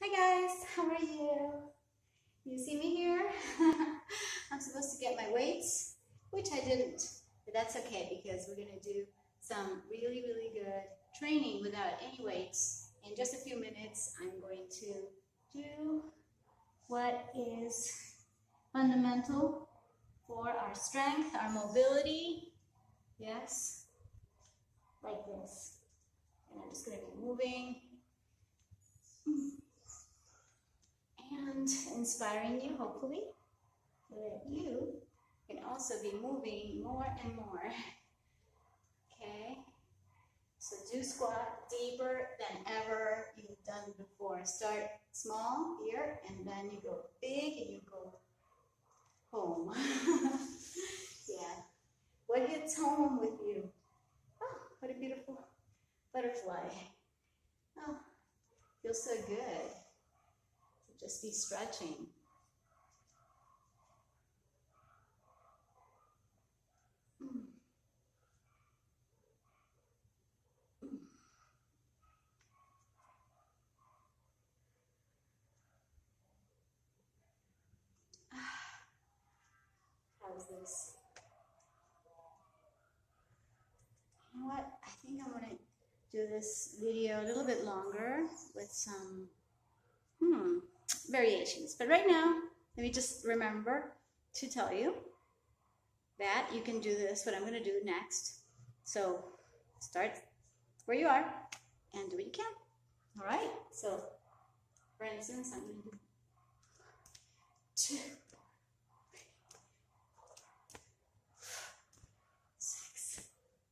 Hi guys, how are you? You see me here? I'm supposed to get my weights, which I didn't, but that's okay because we're going to do some really good training without any weights. In just a few minutes, I'm going to do what is fundamental for our strength, our mobility. Yes, like this. And I'm just going to be moving and inspiring you, hopefully, so that you can also be moving more and more. Okay? So do squat deeper than ever you've done before. Start small here, and then you go big, and you go home. Yeah. What hits home with you? Oh, what a beautiful butterfly. Oh, feels so good. Just be stretching. How's this? You know what? I think I'm going to do this video a little bit longer with some variations. But right now, let me just remember to tell you that you can do this, what I'm going to do next. So start where you are and do what you can. All right? So, for instance, I'm going to do 2, 6,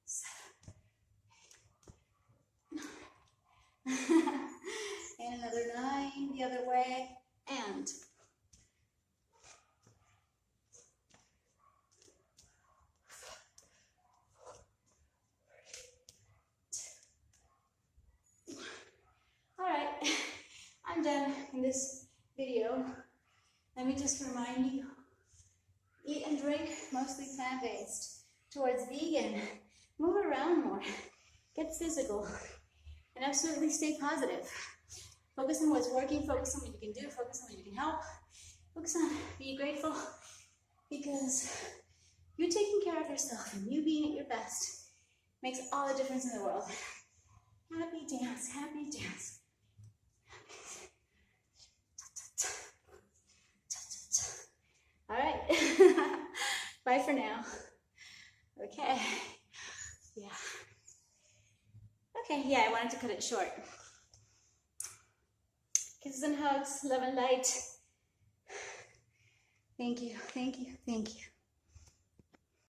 7, 8, 9. And another 9 the other way. And all right, I'm done in this video. Let me just remind you, eat and drink mostly plant-based, towards vegan, move around more, get physical, and absolutely stay positive. Focus on what's working, focus on what you can do, focus on what you can help, focus on being grateful, because you taking care of yourself and you being at your best makes all the difference in the world. Happy dance, happy dance. All right, bye for now. Okay, yeah. Okay, yeah, I wanted to cut it short. Kisses and hugs, love and light. Thank you, thank you, thank you.